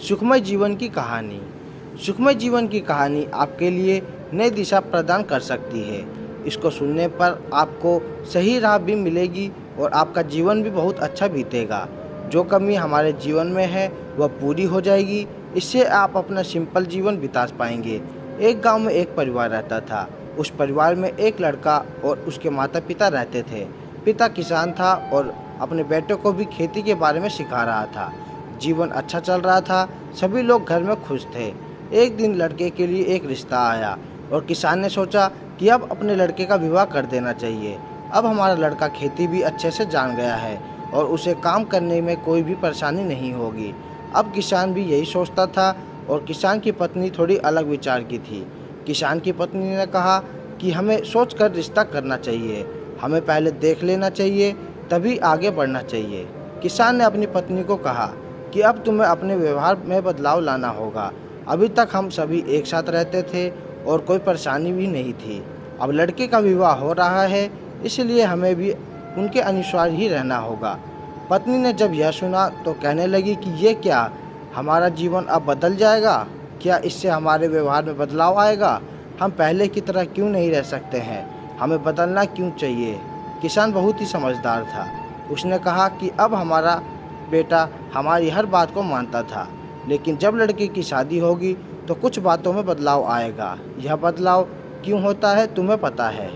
सुखमय जीवन की कहानी। सुखमय जीवन की कहानी आपके लिए नई दिशा प्रदान कर सकती है। इसको सुनने पर आपको सही राह भी मिलेगी और आपका जीवन भी बहुत अच्छा बीतेगा। जो कमी हमारे जीवन में है वह पूरी हो जाएगी। इससे आप अपना सिंपल जीवन बिता पाएंगे। एक गांव में एक परिवार रहता था। उस परिवार में एक लड़का और उसके माता पिता रहते थे। पिता किसान था और अपने बेटे को भी खेती के बारे में सिखा रहा था। जीवन अच्छा चल रहा था। सभी लोग घर में खुश थे। एक दिन लड़के के लिए एक रिश्ता आया और किसान ने सोचा कि अब अपने लड़के का विवाह कर देना चाहिए। अब हमारा लड़का खेती भी अच्छे से जान गया है और उसे काम करने में कोई भी परेशानी नहीं होगी। अब किसान भी यही सोचता था और किसान की पत्नी थोड़ी अलग विचार की थी। किसान की पत्नी ने कहा कि हमें सोचकर रिश्ता करना चाहिए, हमें पहले देख लेना चाहिए, तभी आगे बढ़ना चाहिए। किसान ने अपनी पत्नी को कहा कि अब तुम्हें अपने व्यवहार में बदलाव लाना होगा। अभी तक हम सभी एक साथ रहते थे और कोई परेशानी भी नहीं थी। अब लड़के का विवाह हो रहा है, इसलिए हमें भी उनके अनुसार ही रहना होगा। पत्नी ने जब यह सुना तो कहने लगी कि ये क्या, हमारा जीवन अब बदल जाएगा? क्या इससे हमारे व्यवहार में बदलाव आएगा? हम पहले की तरह क्यों नहीं रह सकते हैं? हमें बदलना क्यों चाहिए? किसान बहुत ही समझदार था। उसने कहा कि अब हमारा बेटा हमारी हर बात को मानता था, लेकिन जब लड़के की शादी होगी तो कुछ बातों में बदलाव आएगा। यह बदलाव क्यों होता है तुम्हें पता है?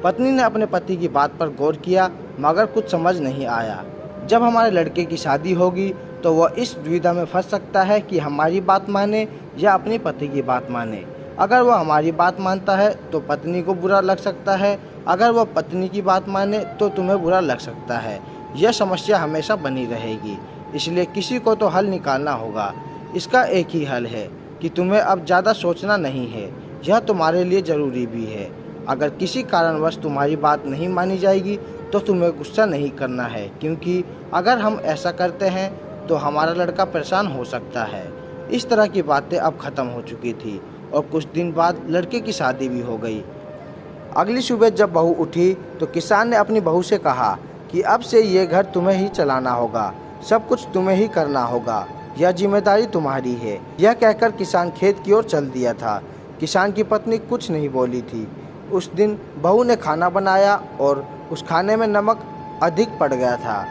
पत्नी ने अपने पति की बात पर गौर किया मगर कुछ समझ नहीं आया। जब हमारे लड़के की शादी होगी तो वह इस दुविधा में फंस सकता है कि हमारी बात माने या अपने पति की बात माने। अगर वह हमारी बात मानता है तो पत्नी को बुरा लग सकता है, अगर वह पत्नी की बात माने तो तुम्हें बुरा लग सकता है। यह समस्या हमेशा बनी रहेगी, इसलिए किसी को तो हल निकालना होगा। इसका एक ही हल है कि तुम्हें अब ज़्यादा सोचना नहीं है। यह तुम्हारे लिए ज़रूरी भी है। अगर किसी कारणवश तुम्हारी बात नहीं मानी जाएगी तो तुम्हें गुस्सा नहीं करना है, क्योंकि अगर हम ऐसा करते हैं तो हमारा लड़का परेशान हो सकता है। इस तरह की बातें अब ख़त्म हो चुकी थी और कुछ दिन बाद लड़के की शादी भी हो गई। अगली सुबह जब बहू उठी तो किसान ने अपनी बहू से कहा कि अब से ये घर तुम्हें ही चलाना होगा, सब कुछ तुम्हें ही करना होगा, यह जिम्मेदारी तुम्हारी है। यह कहकर किसान खेत की ओर चल दिया था। किसान की पत्नी कुछ नहीं बोली थी। उस दिन बहू ने खाना बनाया और उस खाने में नमक अधिक पड़ गया था।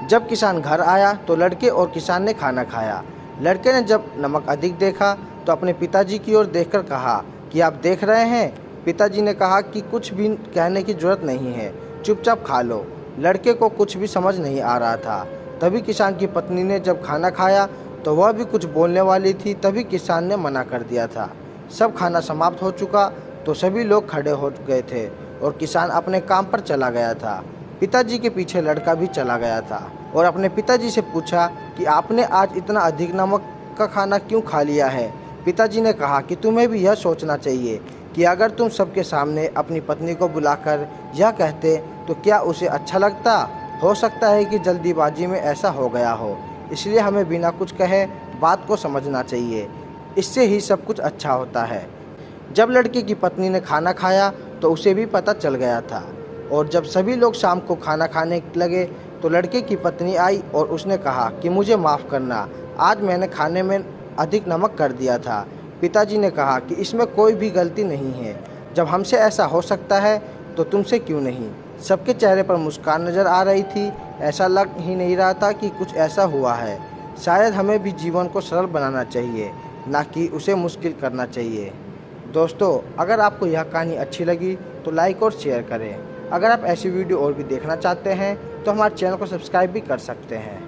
जब किसान घर आया तो लड़के और किसान ने खाना खाया। लड़के ने जब नमक अधिक देखा तो अपने पिताजी की ओर देखकर कहा कि आप देख रहे हैं? पिताजी ने कहा कि कुछ भी कहने की जरूरत नहीं है, चुपचाप खा लो। लड़के को कुछ भी समझ नहीं आ रहा था। तभी किसान की पत्नी ने जब खाना खाया तो वह भी कुछ बोलने वाली थी, तभी किसान ने मना कर दिया था। सब खाना समाप्त हो चुका तो सभी लोग खड़े हो गए थे और किसान अपने काम पर चला गया था। पिताजी के पीछे लड़का भी चला गया था और अपने पिताजी से पूछा कि आपने आज इतना अधिक नमक का खाना क्यों खा लिया है? पिताजी ने कहा कि तुम्हें भी यह सोचना चाहिए कि अगर तुम सबके सामने अपनी पत्नी को बुलाकर यह कहते तो क्या उसे अच्छा लगता? हो सकता है कि जल्दीबाजी में ऐसा हो गया हो, इसलिए हमें बिना कुछ कहे बात को समझना चाहिए। इससे ही सब कुछ अच्छा होता है। जब लड़के की पत्नी ने खाना खाया तो उसे भी पता चल गया था और जब सभी लोग शाम को खाना खाने लगे तो लड़के की पत्नी आई और उसने कहा कि मुझे माफ़ करना, आज मैंने खाने में अधिक नमक कर दिया था। पिताजी ने कहा कि इसमें कोई भी गलती नहीं है, जब हमसे ऐसा हो सकता है तो तुमसे क्यों नहीं? सबके चेहरे पर मुस्कान नज़र आ रही थी। ऐसा लग ही नहीं रहा था कि कुछ ऐसा हुआ है। शायद हमें भी जीवन को सरल बनाना चाहिए, ना कि उसे मुश्किल करना चाहिए। दोस्तों, अगर आपको यह कहानी अच्छी लगी तो लाइक और शेयर करें। अगर आप ऐसी वीडियो और भी देखना चाहते हैं तो हमारे चैनल को सब्सक्राइब भी कर सकते हैं।